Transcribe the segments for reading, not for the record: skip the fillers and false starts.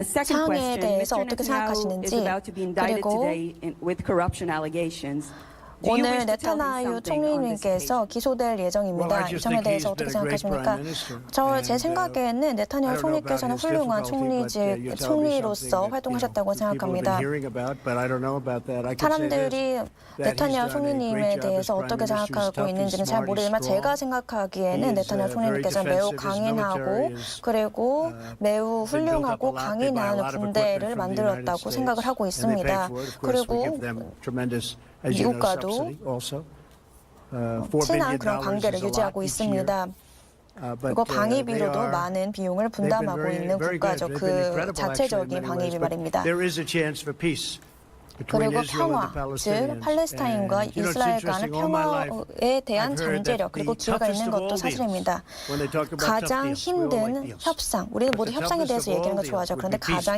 상황에 대해서 어떻게 생각하시는지, 그리고 오늘 네타냐후 총리님께서 기소될 예정입니다. 이 점에 대해서 어떻게 생각하십니까? 제 생각에는 네타냐후 총리께서는 훌륭한 총리로서 활동하셨다고 생각합니다. 사람들이 네타냐후 총리님에 대해서 어떻게 생각하고 있는지는 잘 모르지만 제가 생각하기에는 네타냐후 총리님께서는 매우 강인하고 그리고 매우 훌륭하고 강인한 군대를 만들었다고 생각을 하고 있습니다. 그리고 미국과도 친한 그런 관계를 유지하고 있습니다. 그리고 방위비로도 많은 비용을 분담하고 있는 국가죠. 그 자체적인 방위비 말입니다. 그리고 평화, 즉 팔레스타인과 이스라엘 간의 평화에 대한 잠재력, 그리고 기회가 있는 것도 사실입니다. 가장 힘든 협상, 우리는 모두 협상에 대해서 얘기하는 거 좋아하죠. 그런데 가장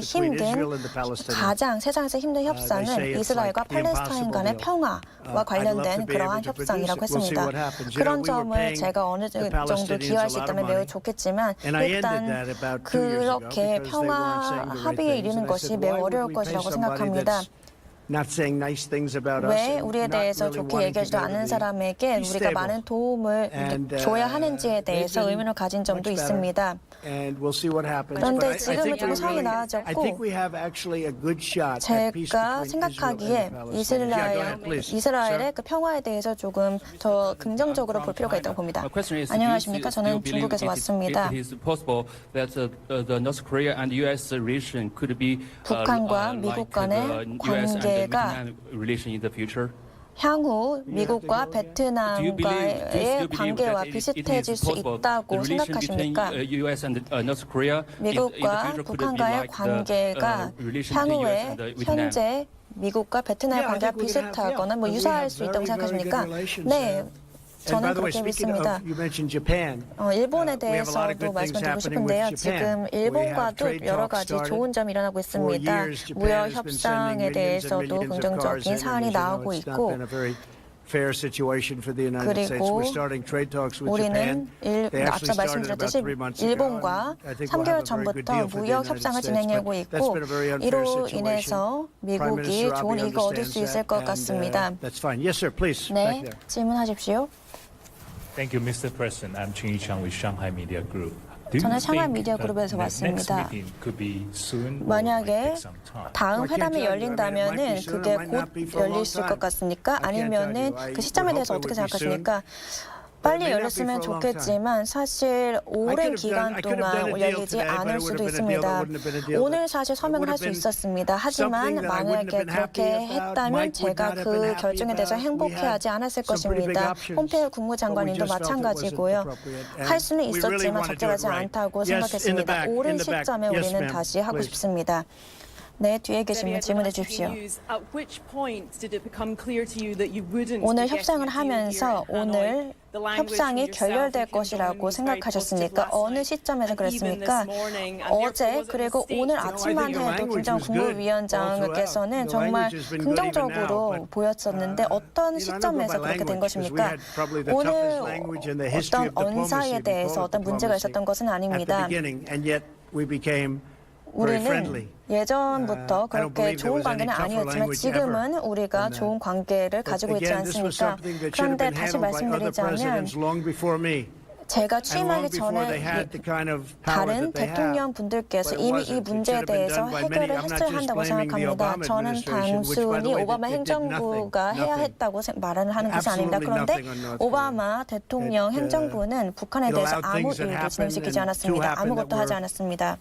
세상에서 힘든 협상은 이스라엘과 팔레스타인 간의 평화와 관련된 그러한 협상이라고 했습니다. 그런 점을 제가 어느 정도 기여할 수 있다면 매우 좋겠지만 일단 그렇게 평화 합의에 이르는 것이 매우 어려울 것이라고 생각합니다. 왜 우리에 대해서 좋게 얘기하지도 않는 사람에게 우리가 많은 도움을 줘야 하는지에 대해서 의문을 가진 점도 있습니다. 그런데 지금은 조금 상황이 나아졌고 제가 생각하기에 이스라엘의 그 평화에 대해서 조금 더 긍정적으로 볼 필요가 있다고 봅니다. 안녕하십니까? 저는 중국에서 왔습니다. 북한과 미국 간의 관계가 향후 미국과 베트남과의 관계와 비슷해질 수 있다고 생각하십니까? 미국과 북한과의 관계가 향후에 현재 미국과 베트남의 관계가 비슷하거나 유사할 수 있다고 생각하십니까? 네. 저는 그렇게 믿습니다. 일본에 대해서도 말씀드리고 싶은데요. 지금 일본과도 여러 가지 좋은 점이 일어나고 있습니다. 무역 협상에 대해서도 긍정적인 사안이 나오고 있고 그리고 우리는 앞서 말씀드렸듯이 일본과 3개월 전부터 무역 협상을 진행하고 있고 이로 인해서 미국이 좋은 이익을 얻을 수 있을 것 같습니다. 네, 질문하십시오. Thank you, Mr. President. I'm Ching Yi-chang with Shanghai Media Group. 저는 상하이 미디어 그룹에서 왔습니다. 만약에 다음 회담이 열린다면은 그게 곧 열릴 것 같습니까? 아니면은 그 시점에 대해서 어떻게 생각하십니까? 빨리 열렸으면 좋겠지만 사실 오랜 기간 동안 열리지 않을 수도 있습니다. 오늘 사실 서명을 할 수 있었습니다. 하지만 만약에 그렇게 했다면 제가 그 결정에 대해서 행복해하지 않았을 것입니다. 폼페이오 국무장관님도 마찬가지고요. 할 수는 있었지만 적절하지 않다고 생각했습니다. 옳은 시점에 우리는 다시 하고 싶습니다. 네, 뒤에 계신 분 질문해 주십시오. 오늘 협상을 하면서 오늘 협상이 결렬될 것이라고 생각하셨습니까? 어느 시점에서 그랬습니까? 어제 그리고 오늘 아침만 해도 김정은 국무위원장께서는 정말 긍정적으로 보였었는데 어떤 시점에서 그렇게 된 것입니까? 오늘 어떤 언사에 대해서 어떤 문제가 있었던 것은 아닙니다. 우리는 예전부터 그렇게 좋은 관계는 아니었지만 지금은 우리가 좋은 관계를 가지고 있지 않습니까? 그런데 다시 말씀드리자면 제가 취임하기 전에 다른 대통령 분들께서 이미 이 문제에 대해서 해결을 했어야 한다고 생각합니다. 저는 단순히 오바마 행정부가 해야 했다고 말을 하는 것이 아닙니다. 그런데 오바마 대통령 행정부는 북한에 대해서 아무 일도 진행시키지 않았습니다. 아무것도 하지 않았습니다.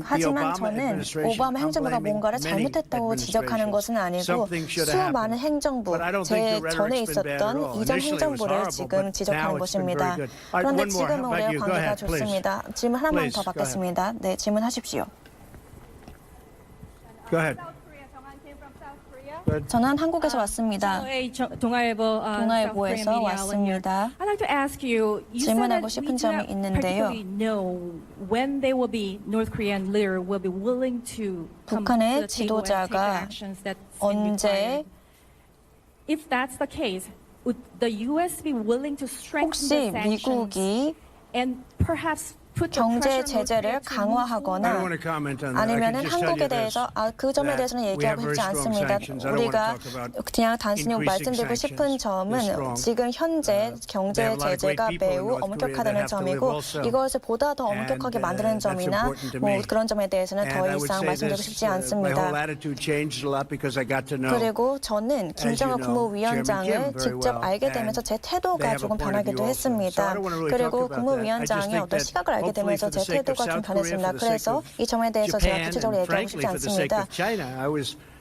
하지만 저는 오바마 행정부가 뭔가를 잘못했다고 지적하는 것은 아니고 수많은 행정부, 제 전에 있었던 이전 행정부를 지금 지적하는 것입니다. 그런데 지금은 우리의 관계가 좋습니다. 질문 하나만 더 받겠습니다. 네, 질문하십시오. 저는 한국에서 왔습니다. 동아일보에서 왔습니다. 질문하고 싶은 점이 있는데요. 북한의 지도자가 언제 혹시 미국이 경제 제재를 강화하거나 아니면은 한국에 대해서 그 점에 대해서는 얘기하고 싶지 않습니다. 우리가 그냥 단순히 말씀드리고 싶은 점은 지금 현재 경제 제재가 매우 엄격하다는 점이고 이것을 보다 더 엄격하게 만드는 점이나 뭐 그런 점에 대해서는 더 이상 말씀드리고 싶지 않습니다. 그리고 저는 김정은 국무위원장을 직접 알게 되면서 제 태도가 조금 변하기도 했습니다. 그리고 국무위원장의 어떤 시각을 알게 되면서 제 태도가 좀 변했습니다. 그래서 이 점에 대해서 제가 구체적으로 얘기하고 싶지 않습니다.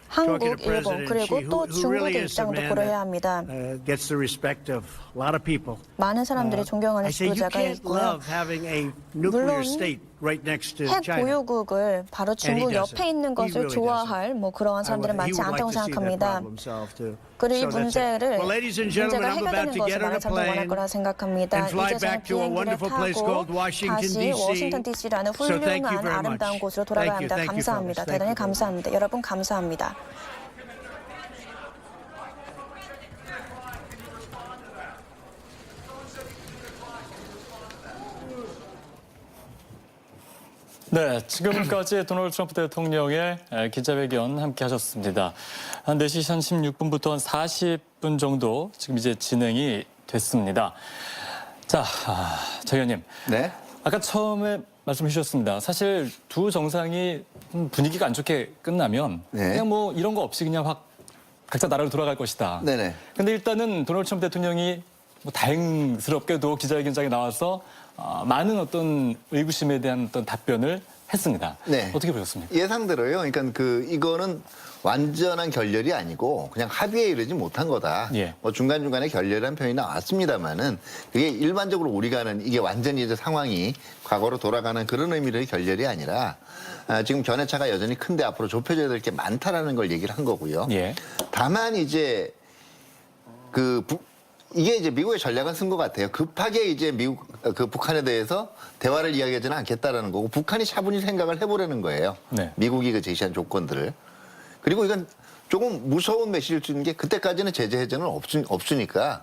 한국, 일본, 그리고 또 중국의 입장도 고려해야 합니다. 많은 사람들이 존경하는 지도자가 있고요. 물론 핵 보유국을 바로 중국 옆에 있는 것을 좋아할 뭐 그러한 사람들은 많지 않다고 생각합니다. 그리고 이 문제가 해결되는 것을 많은 사람들이 원할 거라 생각합니다. 이제 저는 비행기를 타고 다시 워싱턴 DC라는 훌륭한 아름다운 곳으로 돌아가야 합니다. 감사합니다. 대단히 감사합니다. 여러분 감사합니다. 네, 지금까지 도널드 트럼프 대통령의 기자회견 함께 하셨습니다. 한 4시 한 16분부터 한 40분 정도 지금 이제 진행이 됐습니다. 자, 장 의원님. 네. 아까 처음에 말씀해 주셨습니다. 사실 두 정상이 분위기가 안 좋게 끝나면 네. 그냥 뭐 이런 거 없이 그냥 확 각자 나라로 돌아갈 것이다. 네네. 근데 일단은 도널드 트럼프 대통령이 뭐 다행스럽게도 기자회견장에 나와서 많은 어떤 의구심에 대한 어떤 답변을 했습니다. 네. 어떻게 보셨습니까? 예상대로요. 그러니까 이거는 완전한 결렬이 아니고 그냥 합의에 이르지 못한 거다. 예. 뭐 중간중간에 결렬이라는 표현이 나왔습니다만은 그게 일반적으로 우리가 아는 이게 완전히 이제 상황이 과거로 돌아가는 그런 의미의 결렬이 아니라 지금 견해차가 여전히 큰데 앞으로 좁혀져야 될 게 많다라는 걸 얘기를 한 거고요. 예. 다만 이제 이게 이제 미국의 전략은 쓴 것 같아요. 급하게 이제 북한에 대해서 대화를 이야기하지는 않겠다라는 거고 북한이 차분히 생각을 해보려는 거예요. 네. 미국이 그 제시한 조건들을. 그리고 이건 조금 무서운 메시지를 주는 게 그때까지는 제재 해제는 없으니까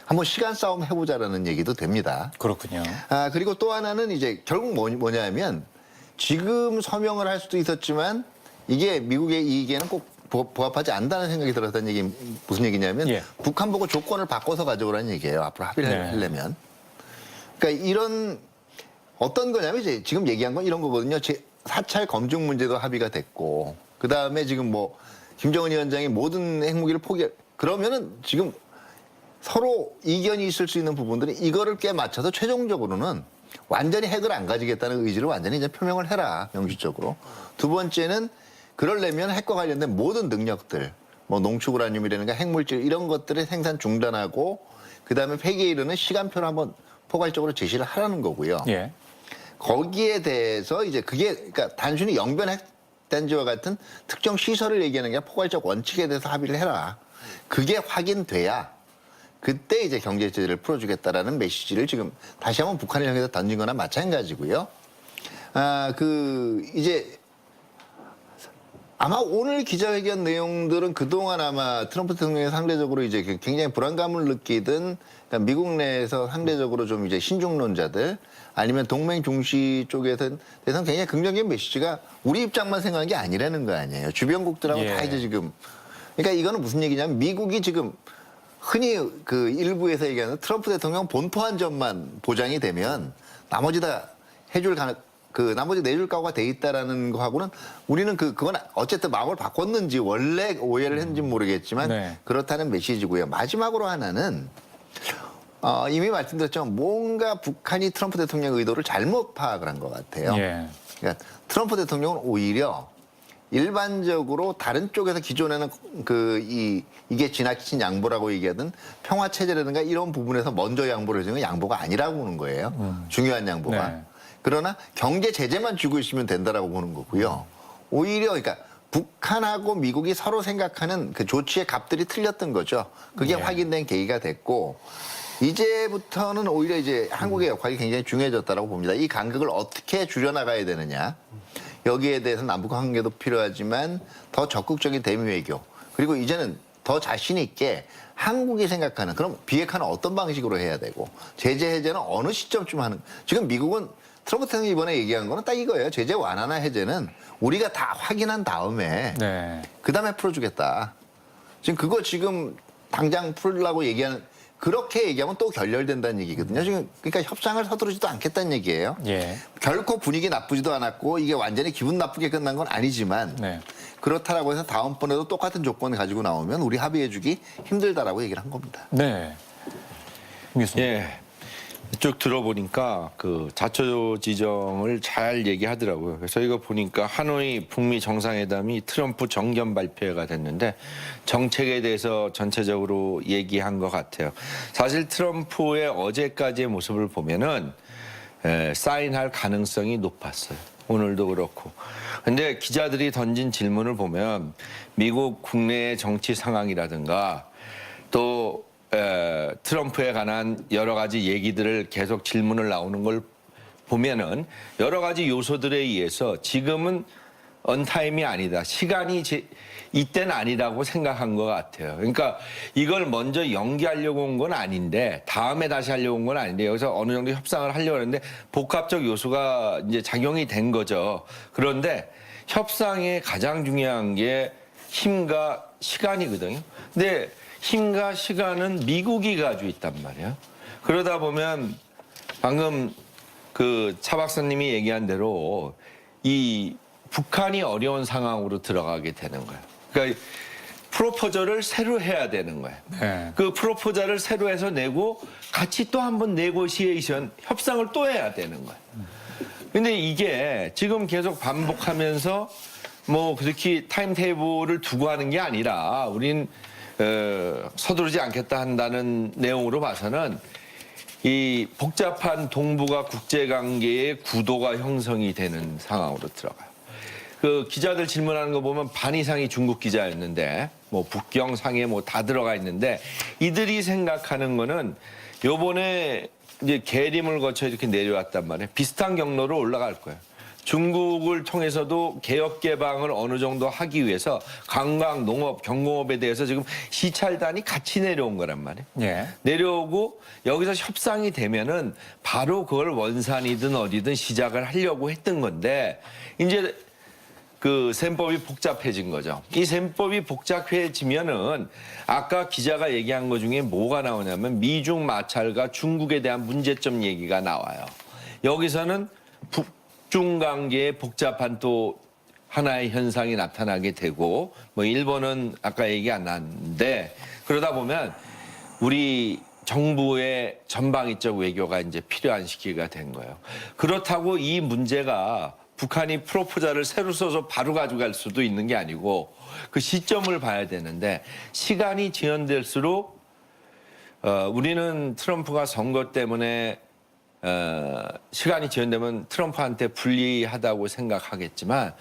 한번 시간 싸움 해보자라는 얘기도 됩니다. 그렇군요. 그리고 또 하나는 이제 결국 뭐냐면 지금 서명을 할 수도 있었지만 이게 미국의 이익에는 꼭 부합하지 않는다는 생각이 들었다는 얘기 무슨 얘기냐면 예. 북한 보고 조건을 바꿔서 가져오라는 얘기예요. 앞으로 합의를 네. 하려면. 그러니까 이런 어떤 거냐면 이제 지금 얘기한 건 이런 거거든요. 사찰 검증 문제도 합의가 됐고 그다음에 지금 뭐 김정은 위원장이 모든 핵무기를 그러면은 지금 서로 이견이 있을 수 있는 부분들이 이거를 꽤 맞춰서 최종적으로는 완전히 핵을 안 가지겠다는 의지를 완전히 이제 표명을 해라. 명시적으로. 두 번째는 그러려면 핵과 관련된 모든 능력들, 뭐 농축우라늄이라든가 핵물질 이런 것들의 생산 중단하고 그다음에 폐기에 이르는 시간표를 한번 포괄적으로 제시를 하라는 거고요. 예. 거기에 대해서 이제 그게 그러니까 단순히 영변 핵단지와 같은 특정 시설을 얘기하는 게 아니라 포괄적 원칙에 대해서 합의를 해라. 그게 확인돼야 그때 이제 경제 제재를 풀어주겠다라는 메시지를 지금 다시 한번 북한을 향해서 던진 거나 마찬가지고요. 이제 아마 오늘 기자회견 내용들은 그동안 아마 트럼프 대통령이 상대적으로 이제 굉장히 불안감을 느끼던 그러니까 미국 내에서 상대적으로 좀 이제 신중론자들 아니면 동맹 중시 쪽에서는 굉장히 긍정적인 메시지가 우리 입장만 생각한 게 아니라는 거 아니에요. 주변국들하고 예. 다 이제 지금. 그러니까 이거는 무슨 얘기냐면 미국이 지금 흔히 그 일부에서 얘기하는 트럼프 대통령 본토한 점만 보장이 되면 나머지 다 해줄 나머지 내줄 각오가 돼 있다라는 거하고는 우리는 그건 어쨌든 마음을 바꿨는지 원래 오해를 했는지 모르겠지만 네. 그렇다는 메시지고요. 마지막으로 하나는 이미 말씀드렸지만 뭔가 북한이 트럼프 대통령의 의도를 잘못 파악을 한 것 같아요. 예. 그러니까 트럼프 대통령은 오히려 일반적으로 다른 쪽에서 기존에는 이게 지나친 양보라고 얘기하던 평화 체제라든가 이런 부분에서 먼저 양보를 해주는 건 양보가 아니라고 보는 거예요. 중요한 양보가. 네. 그러나 경제 제재만 쥐고 있으면 된다라고 보는 거고요. 오히려 그러니까 북한하고 미국이 서로 생각하는 그 조치의 값들이 틀렸던 거죠. 그게 네. 확인된 계기가 됐고 이제부터는 오히려 이제 한국의 역할이 굉장히 중요해졌다고 봅니다. 이 간극을 어떻게 줄여나가야 되느냐. 여기에 대해서 남북 관계도 필요하지만 더 적극적인 대미 외교 그리고 이제는 더 자신 있게 한국이 생각하는 그럼 비핵화는 어떤 방식으로 해야 되고 제재 해제는 어느 시점쯤 하는 지금 미국은 트럼프 대통령이 이번에 얘기한 거는 딱 이거예요. 제재 완화나 해제는 우리가 다 확인한 다음에 네. 그다음에 풀어주겠다. 지금 그거 지금 당장 풀라고 얘기하는 그렇게 얘기하면 또 결렬된다는 얘기거든요. 지금 그러니까 협상을 서두르지도 않겠다는 얘기예요. 예. 결코 분위기 나쁘지도 않았고 이게 완전히 기분 나쁘게 끝난 건 아니지만 네. 그렇다라고 해서 다음번에도 똑같은 조건 가지고 나오면 우리 합의해주기 힘들다라고 얘기를 한 겁니다. 네. 임 교수님. 예. 쭉 들어보니까 그 자초지정을 잘 얘기하더라고요. 그래서 이거 보니까 하노이 북미 정상회담이 트럼프 정견 발표가 됐는데 정책에 대해서 전체적으로 얘기한 것 같아요. 사실 트럼프의 어제까지의 모습을 보면은 사인할 가능성이 높았어요. 오늘도 그렇고. 근데 기자들이 던진 질문을 보면 미국 국내의 정치 상황이라든가 또 트럼프에 관한 여러 가지 얘기들을 계속 질문을 나오는 걸 보면은 여러 가지 요소들에 의해서 지금은 언타임이 아니다. 시간이 이때는 아니라고 생각한 것 같아요. 그러니까 이걸 먼저 연기하려고 온 건 아닌데 다음에 다시 하려고 온 건 아닌데 여기서 어느 정도 협상을 하려고 했는데 복합적 요소가 이제 작용이 된 거죠. 그런데 협상의 가장 중요한 게 힘과 시간이거든요. 근데 힘과 시간은 미국이 가지고 있단 말이에요. 그러다 보면 방금 그 차 박사님이 얘기한 대로 이 북한이 어려운 상황으로 들어가게 되는 거예요. 그러니까 프로포저를 새로 해야 되는 거예요. 네. 그 프로포저를 새로 해서 내고 같이 또 한 번 네고시에이션 협상을 또 해야 되는 거예요. 근데 이게 지금 계속 반복하면서 뭐 그렇게 타임테이블을 두고 하는 게 아니라 우린 서두르지 않겠다 한다는 내용으로 봐서는 이 복잡한 동북아 국제관계의 구도가 형성이 되는 상황으로 들어가요. 그 기자들 질문하는 거 보면 반 이상이 중국 기자였는데 뭐 북경, 상해 뭐 다 들어가 있는데 이들이 생각하는 거는 요번에 이제 계림을 거쳐 이렇게 내려왔단 말이에요. 비슷한 경로로 올라갈 거예요. 중국을 통해서도 개혁 개방을 어느 정도 하기 위해서 관광, 농업, 경공업에 대해서 지금 시찰단이 같이 내려온 거란 말이에요. 예. 내려오고 여기서 협상이 되면은 바로 그걸 원산이든 어디든 시작을 하려고 했던 건데 이제 그 셈법이 복잡해진 거죠. 이 셈법이 복잡해지면은 아까 기자가 얘기한 것 중에 뭐가 나오냐면 미중 마찰과 중국에 대한 문제점 얘기가 나와요. 여기서는 북중 관계의 복잡한 또 하나의 현상이 나타나게 되고 뭐 일본은 아까 얘기 안 나왔는데 그러다 보면 우리 정부의 전방위적 외교가 이제 필요한 시기가 된 거예요. 그렇다고 이 문제가 북한이 프로포저를 새로 써서 바로 가져갈 수도 있는 게 아니고 그 시점을 봐야 되는데 시간이 지연될수록 우리는 트럼프가 선거 때문에 시간이 지연되면 트럼프한테 불리하다고 생각하겠지만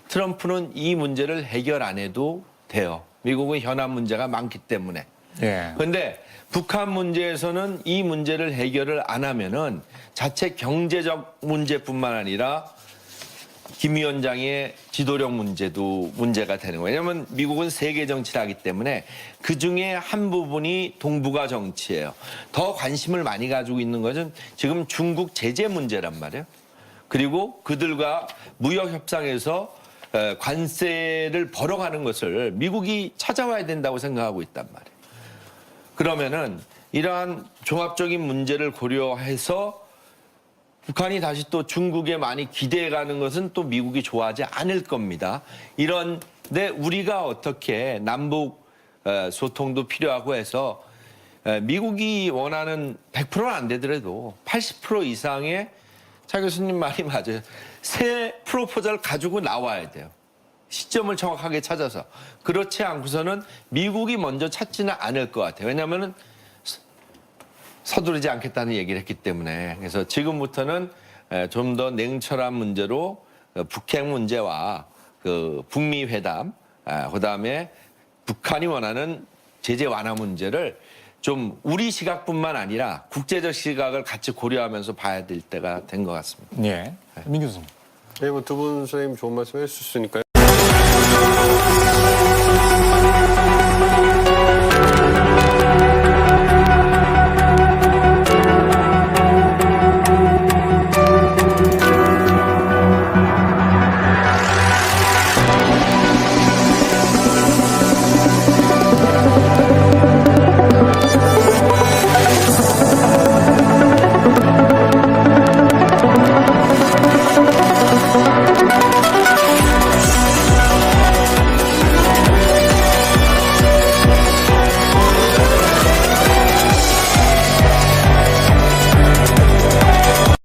트럼프는 이 문제를 해결 안 해도 돼요. 미국은 현안 문제가 많기 때문에. 예. 그런데 북한 문제에서는 이 문제를 해결을 안 하면은 자체 경제적 문제뿐만 아니라 김 위원장의 지도력 문제도 문제가 되는 거예요. 왜냐하면 미국은 세계 정치를 하기 때문에 그중에 한 부분이 동북아 정치예요. 더 관심을 많이 가지고 있는 것은 지금 중국 제재 문제란 말이에요. 그리고 그들과 무역 협상에서 관세를 벌어가는 것을 미국이 찾아와야 된다고 생각하고 있단 말이에요. 그러면은 이러한 종합적인 문제를 고려해서 북한이 다시 또 중국에 많이 기대해가는 것은 또 미국이 좋아하지 않을 겁니다. 이런데 우리가 어떻게 남북 소통도 필요하고 해서 미국이 원하는 100%는 안 되더라도 80% 이상의 차 교수님 말이 맞아요. 새 프로포저를 가지고 나와야 돼요. 시점을 정확하게 찾아서. 그렇지 않고서는 미국이 먼저 찾지는 않을 것 같아요. 왜냐하면은 서두르지 않겠다는 얘기를 했기 때문에. 그래서 지금부터는 좀 더 냉철한 문제로 북핵 문제와 그 북미 회담, 그다음에 북한이 원하는 제재 완화 문제를 좀 우리 시각뿐만 아니라 국제적 시각을 같이 고려하면서 봐야 될 때가 된 것 같습니다. 예. 민 교수님. 네, 뭐 두 분 선생님 좋은 말씀 해주셨으니까요.